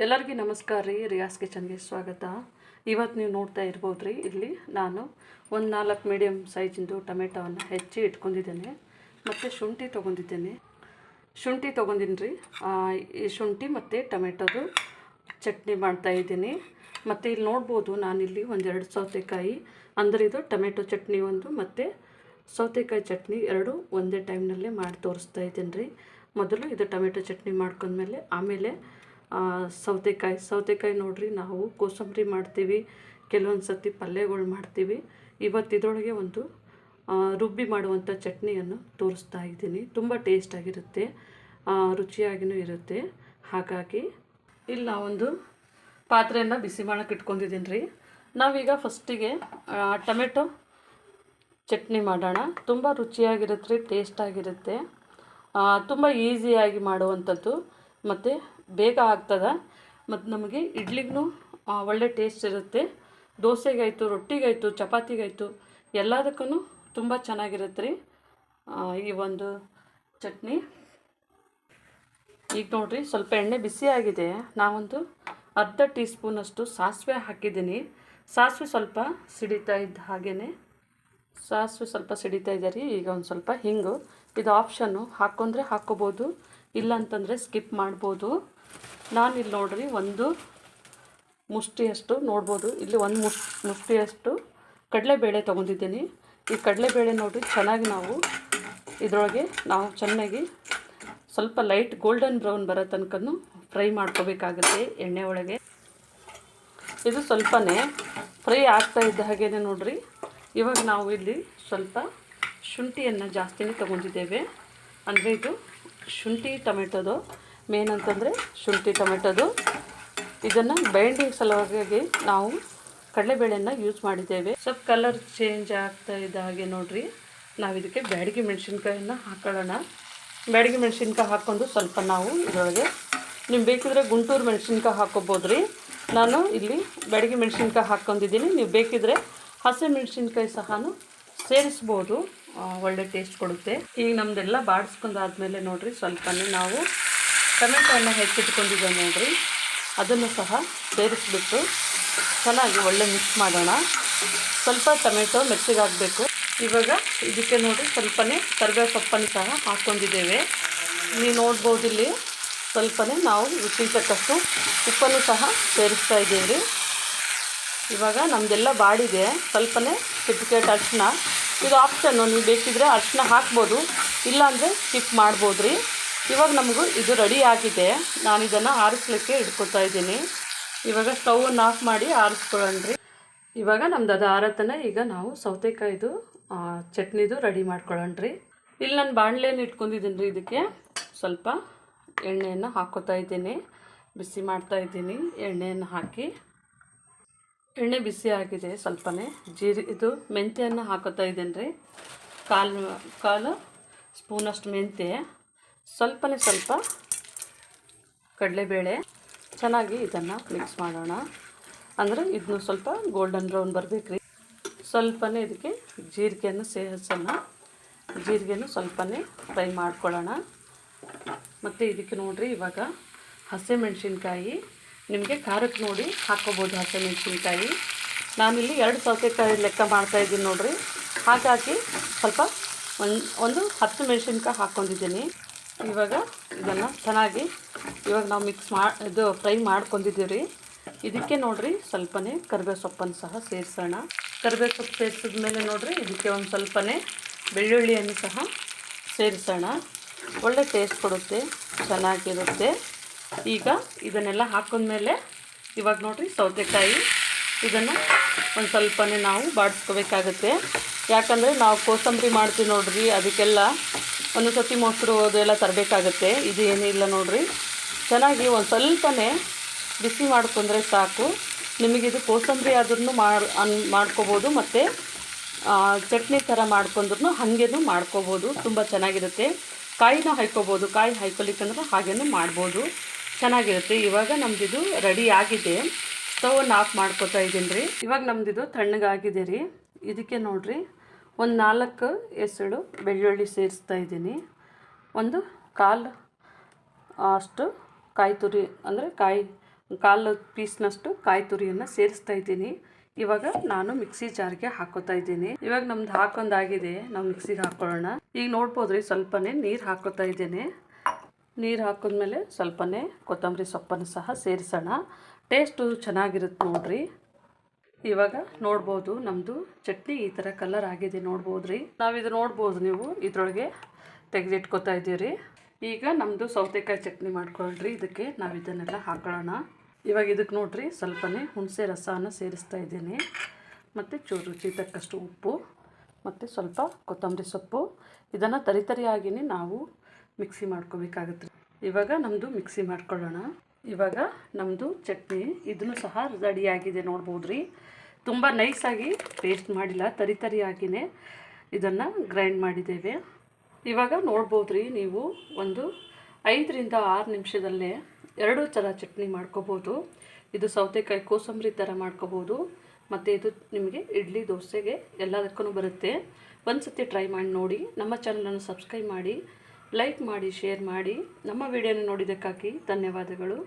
ಎಲ್ಲರಿಗೂ ನಮಸ್ಕಾರ ರೀ. ರಿಯಾಸ್ ಕಿಚನ್ಗೆ ಸ್ವಾಗತ. ಇವತ್ತು ನೀವು ನೋಡ್ತಾ ಇರ್ಬೋದು ರೀ, ಇಲ್ಲಿ ನಾನು ಒಂದು 4 ಮೀಡಿಯಮ್ ಸೈಜಿಂದು ಟೊಮೆಟೊವನ್ನು ಹೆಚ್ಚಿ ಇಟ್ಕೊಂಡಿದ್ದೇನೆ. ಮತ್ತು ಶುಂಠಿ ತೊಗೊಂಡಿನಿ ರೀ. ಈ ಶುಂಠಿ ಮತ್ತು ಟೊಮೆಟೊದು ಚಟ್ನಿ ಮಾಡ್ತಾಯಿದ್ದೀನಿ. ಮತ್ತು ಇಲ್ಲಿ ನೋಡ್ಬೋದು, ನಾನಿಲ್ಲಿ ಒಂದೆರಡು ಸೌತೆಕಾಯಿ, ಅಂದರೆ ಇದು ಟೊಮೆಟೊ ಚಟ್ನಿ ಒಂದು ಮತ್ತು ಸೌತೆಕಾಯಿ ಚಟ್ನಿ ಎರಡು ಒಂದೇ ಟೈಮ್ನಲ್ಲೇ ಮಾಡಿ ತೋರಿಸ್ತಾ ಇದ್ದೀನಿ ರೀ. ಮೊದಲು ಇದು ಟೊಮೆಟೊ ಚಟ್ನಿ ಮಾಡ್ಕೊಂಡ್ಮೇಲೆ ಆಮೇಲೆ ಸೌತೆಕಾಯಿ ನೋಡ್ರಿ, ನಾವು ಕೋಸಂಬರಿ ಮಾಡ್ತೀವಿ, ಕೆಲವೊಂದು ಸತಿ ಪಲ್ಯಗಳು ಮಾಡ್ತೀವಿ. ಇವತ್ತು ಇದರೊಳಗೆ ಒಂದು ರುಬ್ಬಿ ಮಾಡುವಂಥ ಚಟ್ನಿಯನ್ನು ತೋರಿಸ್ತಾ ಇದ್ದೀನಿ. ತುಂಬ ಟೇಸ್ಟಾಗಿರುತ್ತೆ, ರುಚಿಯಾಗಿಯೂ ಇರುತ್ತೆ. ಹಾಗಾಗಿ ಇಲ್ಲಿ ನಾವೊಂದು ಪಾತ್ರೆಯನ್ನು ಬಿಸಿ ಮಾಡೋಕೆ ಇಟ್ಕೊಂಡಿದ್ದೀನಿ ರೀ. ನಾವೀಗ ಫಸ್ಟಿಗೆ ಟೊಮೆಟೊ ಚಟ್ನಿ ಮಾಡೋಣ. ತುಂಬ ರುಚಿಯಾಗಿರುತ್ತೆ ರೀ, ಟೇಸ್ಟಾಗಿರುತ್ತೆ, ತುಂಬ ಈಸಿಯಾಗಿ ಮಾಡುವಂಥದ್ದು ಮತ್ತು ಬೇಗ ಆಗ್ತದೆ. ಮತ್ತು ನಮಗೆ ಇಡ್ಲಿಗೂ ಒಳ್ಳೆ ಟೇಸ್ಟ್ ಇರುತ್ತೆ. ದೋಸೆಗಾಯಿತು, ರೊಟ್ಟಿಗಾಯಿತು, ಚಪಾತಿಗಾಯಿತು, ಎಲ್ಲದಕ್ಕೂ ತುಂಬ ಚೆನ್ನಾಗಿರುತ್ತೆ ರೀ ಈ ಒಂದು ಚಟ್ನಿ. ಈಗ ನೋಡಿರಿ, ಸ್ವಲ್ಪ ಎಣ್ಣೆ ಬಿಸಿಯಾಗಿದೆ. ನಾವೊಂದು ಅರ್ಧ ಟೀ ಸ್ಪೂನಷ್ಟು ಸಾಸಿವೆ ಹಾಕಿದ್ದೀನಿ. ಸಾಸಿವೆ ಸ್ವಲ್ಪ ಸಿಡಿತಾ ಇದ್ದ ಹಾಗೆಯೇ ರೀ. ಈಗ ಒಂದು ಸ್ವಲ್ಪ ಹಿಂಗು, ಇದು ಆಪ್ಷನ್ನು, ಹಾಕ್ಕೊಂಡ್ರೆ ಹಾಕ್ಕೋಬೋದು, ಇಲ್ಲ ಅಂತಂದರೆ ಸ್ಕಿಪ್ ಮಾಡ್ಬೋದು. ನಾನಿಲ್ಲಿ ನೋಡ್ರಿ ಒಂದು ಮುಷ್ಟಿಯಷ್ಟು ನೋಡ್ಬೋದು, ಇಲ್ಲಿ ಒಂದು ಮುಷ್ಟಿಯಷ್ಟು ಕಡಲೆಬೇಳೆ ತೊಗೊಂಡಿದ್ದೀನಿ. ಈ ಕಡಲೆಬೇಳೆ ನೋಡಿರಿ, ಚೆನ್ನಾಗಿ ಇದರೊಳಗೆ ನಾವು ಚೆನ್ನಾಗಿ ಸ್ವಲ್ಪ ಲೈಟ್ ಗೋಲ್ಡನ್ ಬ್ರೌನ್ ಬರೋ ತನಕನೂ ಫ್ರೈ ಮಾಡ್ಕೋಬೇಕಾಗುತ್ತೆ ಎಣ್ಣೆ ಒಳಗೆ. ಇದು ಸ್ವಲ್ಪನೇ ಫ್ರೈ ಆಗ್ತಾ ಇದ್ದ ಹಾಗೇ ನೋಡ್ರಿ. ಇವಾಗ ನಾವು ಇಲ್ಲಿ ಸ್ವಲ್ಪ ಶುಂಠಿಯನ್ನು ಜಾಸ್ತಿನೇ ತೊಗೊಂಡಿದ್ದೇವೆ. ಅಂದರೆ ಇದು ಶುಂಠಿ ಟೊಮೆಟೊದು ಮೇನ್ ಅಂತಂದರೆ ಶುಂಠಿ ಟೊಮೆಟೊದು. ಇದನ್ನು ಬೈಂಡಿಂಗ್ ಸಲುವಾಗಿ ನಾವು ಕಡಲೆಬೇಳೆಯನ್ನು ಯೂಸ್ ಮಾಡಿದ್ದೇವೆ. ಸ್ವಲ್ಪ ಕಲರ್ ಚೇಂಜ್ ಆಗ್ತಾ ಇದ್ದ ಹಾಗೆ ನೋಡಿರಿ, ನಾವು ಇದಕ್ಕೆ ಬ್ಯಾಡಗಿ ಮೆಣಸಿನ್ಕಾಯನ್ನು ಹಾಕೊಳ್ಳೋಣ. ಬ್ಯಾಡಗಿ ಮೆಣಸಿನ್ಕಾಯಿ ಹಾಕ್ಕೊಂಡು ಸ್ವಲ್ಪ ನಾವು ಇದರೊಳಗೆ, ನೀವು ಬೇಕಿದ್ರೆ ಗುಂಟೂರು ಮೆಣಸಿನ್ಕಾಯಿ ಹಾಕ್ಕೋಬೋದು ರೀ. ನಾನು ಇಲ್ಲಿ ಬ್ಯಾಡಗಿ ಮೆಣಸಿನ್ಕಾಯಿ ಹಾಕ್ಕೊಂಡಿದ್ದೀನಿ. ನೀವು ಬೇಕಿದ್ರೆ ಹಸಿ ಮೆಣಸಿನ್ಕಾಯಿ ಸಹ ಸೇರಿಸ್ಬೋದು, ಒಳ್ಳೆ ಟೇಸ್ಟ್ ಕೊಡುತ್ತೆ. ಈಗ ನಮ್ಮದೆಲ್ಲ ಬಾಡಿಸ್ಕೊಂಡಾದ್ಮೇಲೆ ನೋಡಿರಿ, ಸ್ವಲ್ಪನೇ ನಾವು ಟೊಮೆಟೊವನ್ನು ಹೆಚ್ಚಿಟ್ಕೊಂಡಿದ್ದೇವೆ ನೋಡಿರಿ, ಅದನ್ನು ಸಹ ಸೇರಿಸ್ಬಿಟ್ಟು ಚೆನ್ನಾಗಿ ಒಳ್ಳೆ ಮಿಕ್ಸ್ ಮಾಡೋಣ. ಸ್ವಲ್ಪ ಟೊಮೆಟೊ ಮೆತ್ತಗಾಗಬೇಕು. ಇವಾಗ ಇದಕ್ಕೆ ನೋಡಿ ಸ್ವಲ್ಪನೇ ಕರಿಬೇವು ಸೊಪ್ಪನ್ನು ಸಹ ಹಾಕ್ಕೊಂಡಿದ್ದೇವೆ. ನೀವು ನೋಡ್ಬೋದು, ಇಲ್ಲಿ ಸ್ವಲ್ಪನೇ ನಾವು ರುಚಿಗೆ ತಕ್ಕಷ್ಟು ಉಪ್ಪನ್ನು ಸಹ ಸೇರಿಸ್ತಾ ಇದ್ದೇವೆ. ಇವಾಗ ನಮ್ಮದೆಲ್ಲ ಬಾಡಿದೆ. ಸ್ವಲ್ಪನೇ ಚಿಟಿಕೆ ಅರಿಶಿನ, ಇದು ಆಪ್ಷನ್ನು, ನೀವು ಬೇಕಿದ್ರೆ ಅರಿಶಿನ ಹಾಕ್ಬೋದು, ಇಲ್ಲಾಂದರೆ ಸ್ಕಿಪ್ ಮಾಡ್ಬೋದು ರೀ. ಇವಾಗ ನಮಗೂ ಇದು ರೆಡಿ ಆಗಿದೆ. ನಾನು ಇದನ್ನು ಆರಿಸ್ಲಿಕ್ಕೆ ಇಟ್ಕೊತಾ ಇದ್ದೀನಿ. ಇವಾಗ ಸ್ಟವನ್ನು ಆಫ್ ಮಾಡಿ ಆರಿಸ್ಕೊಳ್ಳೋಣ್ರಿ. ಇವಾಗ ನಮ್ದು ಅದು ಆರತನ. ಈಗ ನಾವು ಸೌತೆಕಾಯಿದು ಚಟ್ನಿದು ರೆಡಿ ಮಾಡ್ಕೊಳ್ಳೋಣ್ರಿ. ಇಲ್ಲಿ ನಾನು ಬಾಣಲೆಯನ್ನು ಇಟ್ಕೊಂಡಿದ್ದೀನಿ ರೀ. ಇದಕ್ಕೆ ಸ್ವಲ್ಪ ಎಣ್ಣೆಯನ್ನು ಹಾಕ್ಕೋತಾ ಇದ್ದೀನಿ, ಬಿಸಿ ಮಾಡ್ತಾಯಿದ್ದೀನಿ. ಎಣ್ಣೆಯನ್ನು ಹಾಕಿ, ಎಣ್ಣೆ ಬಿಸಿ ಆಗಿದೆ. ಸ್ವಲ್ಪನೇ ಇದು ಮೆಂತ್ಯವನ್ನು ಹಾಕೋತಾ ಇದ್ದೀನಿ ರೀ. ಕಾಲು ಸ್ಪೂನಷ್ಟು ಮೆಂತ್ಯ, ಸ್ವಲ್ಪ ಕಡಲೆಬೇಳೆ. ಚೆನ್ನಾಗಿ ಇದನ್ನು ಮಿಕ್ಸ್ ಮಾಡೋಣ. ಅಂದರೆ ಇದನ್ನು ಸ್ವಲ್ಪ ಗೋಲ್ಡನ್ ಬ್ರೌನ್ ಬರಬೇಕು ರೀ. ಸ್ವಲ್ಪನೇ ಇದಕ್ಕೆ ಜೀರಿಗೆಯನ್ನು ಸೇರಿಸೋಣ. ಜೀರಿಗೆಯನ್ನು ಸ್ವಲ್ಪನೇ ಫ್ರೈ ಮಾಡ್ಕೊಳ್ಳೋಣ. ಮತ್ತು ಇದಕ್ಕೆ ನೋಡಿರಿ, ಇವಾಗ ಹಸಿಮೆಣ್ಸಿನ್ಕಾಯಿ, ನಿಮಗೆ ಖಾರಕ್ಕೆ ನೋಡಿ ಹಾಕ್ಕೋಬೋದು ಹಸಿಮೆಣ್ಸಿನ್ಕಾಯಿ. ನಾನಿಲ್ಲಿ 2 ಸೌತೆಕಾಯಿ ಲೆಕ್ಕ ಮಾಡ್ತಾಯಿದ್ದೀನಿ ನೋಡಿರಿ. ಹಾಗಾಗಿ ಸ್ವಲ್ಪ ಒಂದು 10 ಮೆಣಸಿನ್ಕಾಯಿ ಹಾಕ್ಕೊಂಡಿದ್ದೀನಿ. ಇವಾಗ ಇದನ್ನು ಚೆನ್ನಾಗಿ ನಾವು ಫ್ರೈ ಮಾಡ್ಕೊಂಡಿದ್ದೀವಿ ರೀ. ಇದಕ್ಕೆ ನೋಡಿರಿ ಸ್ವಲ್ಪನೇ ಕರಿಬೇವು ಸೊಪ್ಪನ್ನು ಸಹ ಸೇರಿಸೋಣ. ಕರಿಬೇವು ಸೊಪ್ಪು ಸೇರಿಸಿದ ಮೇಲೆ ನೋಡಿರಿ, ಇದಕ್ಕೆ ಒಂದು ಸ್ವಲ್ಪನೇ ಬೆಳ್ಳುಳ್ಳಿಯನ್ನು ಸಹ ಸೇರಿಸೋಣ. ಒಳ್ಳೆ ಟೇಸ್ಟ್ ಕೊಡುತ್ತೆ, ಚೆನ್ನಾಗಿರುತ್ತೆ. ಈಗ ಇದನ್ನೆಲ್ಲ ಹಾಕೊಂಡ್ಮೇಲೆ ಇವಾಗ ನೋಡಿರಿ ಸೌತೆಕಾಯಿ, ಇದನ್ನು ಒಂದು ಸ್ವಲ್ಪನೇ ನಾವು ಬಾಡಿಸ್ಕೋಬೇಕಾಗತ್ತೆ. ಯಾಕಂದರೆ ನಾವು ಕೋಸಂಬರಿ ಮಾಡ್ತೀವಿ ನೋಡಿರಿ, ಅದಕ್ಕೆಲ್ಲ ಒಂದು ಸತಿ ಮೊಸರು ಅದೆಲ್ಲ ತರಬೇಕಾಗತ್ತೆ. ಇದು ಏನಿಲ್ಲ ನೋಡಿರಿ, ಚೆನ್ನಾಗಿ ಒಂದು ಸ್ವಲ್ಪನೇ ಬಿಸಿ ಮಾಡ್ಕೊಂಡ್ರೆ ಸಾಕು. ನಿಮಗಿದು ಕೋಸಂಬರಿ ಆದ್ರೂ ಮಾಡ್ಕೋಬೋದು, ಮತ್ತು ಚಟ್ನಿ ಥರ ಮಾಡ್ಕೊಂಡ್ರೂ ಹಾಗೇನೂ ಮಾಡ್ಕೋಬೋದು. ತುಂಬ ಚೆನ್ನಾಗಿರುತ್ತೆ. ಕಾಯಿನ ಹಾಯ್ಕೋಬೋದು, ಕಾಯಿ ಹಾಯ್ಕೊಲಿಕ್ಕಂದ್ರೆ ಹಾಗೇನೂ ಮಾಡ್ಬೋದು, ಚೆನ್ನಾಗಿರುತ್ತೆ. ಇವಾಗ ನಮ್ಮದಿದು ರೆಡಿ ಆಗಿದೆ. ಸ್ಟವನ್ನು ಆಫ್ ಮಾಡ್ಕೋತಾ ಇದ್ದೀನಿ ರೀ. ಇವಾಗ ನಮ್ಮದಿದು ತಣ್ಣಗಾಗಿದೆ ರೀ. ಇದಕ್ಕೆ ನೋಡಿರಿ ಒಂದು 4 ಎಸಳು ಬೆಳ್ಳುಳ್ಳಿ ಸೇರಿಸ್ತಾ ಇದ್ದೀನಿ. ಒಂದು ಕಾಲು ಅಷ್ಟು ಕಾಯಿ ತುರಿ, ಅಂದರೆ ಕಾಯಿ ಕಾಲು ಪೀಸ್ನಷ್ಟು ಕಾಯಿ ತುರಿಯನ್ನು ಸೇರಿಸ್ತಾ ಇದ್ದೀನಿ. ಇವಾಗ ನಾನು ಮಿಕ್ಸಿ ಜಾರ್ಗೆ ಹಾಕೋತಾ ಇದ್ದೀನಿ. ಇವಾಗ ನಮ್ದು ಹಾಕೊಂಡಾಗಿದೆ, ನಾವು ಮಿಕ್ಸಿಗೆ ಹಾಕೊಳ್ಳೋಣ. ಈಗ ನೋಡ್ಬೋದ್ರಿ ಸ್ವಲ್ಪನೇ ನೀರು ಹಾಕೋತಾ ಇದ್ದೇನೆ. ನೀರು ಹಾಕಿದ್ಮೇಲೆ ಸ್ವಲ್ಪನೇ ಕೊತ್ತಂಬರಿ ಸೊಪ್ಪನ್ನು ಸಹ ಸೇರಿಸೋಣ. ಟೇಸ್ಟು ಚೆನ್ನಾಗಿರುತ್ತೆ ನೋಡ್ರಿ. ಇವಾಗ ನೋಡ್ಬೋದು ನಮ್ಮದು ಚಟ್ನಿ ಈ ಥರ ಕಲರ್ ಆಗಿದೆ ನೋಡ್ಬೋದ್ರಿ. ನಾವಿದು ನೋಡ್ಬೋದು, ನೀವು ಇದರೊಳಗೆ ತೆಗೆದಿಟ್ಕೋತಾ ಇದ್ದೀರಿ. ಈಗ ನಮ್ಮದು ಸೌತೆಕಾಯಿ ಚಟ್ನಿ ಮಾಡ್ಕೊಳ್ರಿ. ಇದಕ್ಕೆ ನಾವು ಇದನ್ನೆಲ್ಲ ಹಾಕೊಳ್ಳೋಣ. ಇವಾಗ ಇದಕ್ಕೆ ನೋಡ್ರಿ ಸ್ವಲ್ಪನೇ ಹುಣಸೆ ರಸನ ಸೇರಿಸ್ತಾ ಇದ್ದೀನಿ, ಮತ್ತು ಚೂರು ರುಚಿ ತಕ್ಕಷ್ಟು ಉಪ್ಪು ಮತ್ತು ಸ್ವಲ್ಪ ಕೊತ್ತಂಬರಿ ಸೊಪ್ಪು. ಇದನ್ನು ತರಿತರಿಯಾಗಿಯೇ ನಾವು ಮಿಕ್ಸಿ ಮಾಡ್ಕೋಬೇಕಾಗುತ್ತೆ. ಇವಾಗ ನಮ್ಮದು ಮಿಕ್ಸಿ ಮಾಡ್ಕೊಳ್ಳೋಣ. ಇವಾಗ ನಮ್ಮದು ಚಟ್ನಿ ಇದನ್ನು ಸಹ ರೆಡಿಯಾಗಿದೆ ನೋಡ್ಬೋದ್ರಿ. ತುಂಬ ನೈಸಾಗಿ ಪೇಸ್ಟ್ ಮಾಡಿಲ್ಲ, ತರಿತರಿಯಾಗಿಯೇ ಇದನ್ನು ಗ್ರೈಂಡ್ ಮಾಡಿದ್ದೇವೆ. ಇವಾಗ ನೋಡ್ಬೋದ್ರಿ ನೀವು, ಒಂದು 5 ರಿಂದ 6 ನಿಮಿಷದಲ್ಲೇ 2 ಥರ ಚಟ್ನಿ ಮಾಡ್ಕೋಬೋದು. ಇದು ಸೌತೆಕಾಯಿ ಕೋಸಂಬರಿ ಥರ ಮಾಡ್ಕೋಬೋದು, ಮತ್ತು ಇದು ನಿಮಗೆ ಇಡ್ಲಿ ದೋಸೆಗೆ ಎಲ್ಲದಕ್ಕೂ ಬರುತ್ತೆ. ಒಂದು ಸತಿ ಟ್ರೈ ಮಾಡಿ ನೋಡಿ. ನಮ್ಮ ಚಾನಲನ್ನು ಸಬ್ಸ್ಕ್ರೈಬ್ ಮಾಡಿ, ಲೈಕ್ ಮಾಡಿ, ಶೇರ್ ಮಾಡಿ. ನಮ್ಮ ವಿಡಿಯೋನ ನೋಡಿದ್ದಕ್ಕಾಗಿ ಧನ್ಯವಾದಗಳು.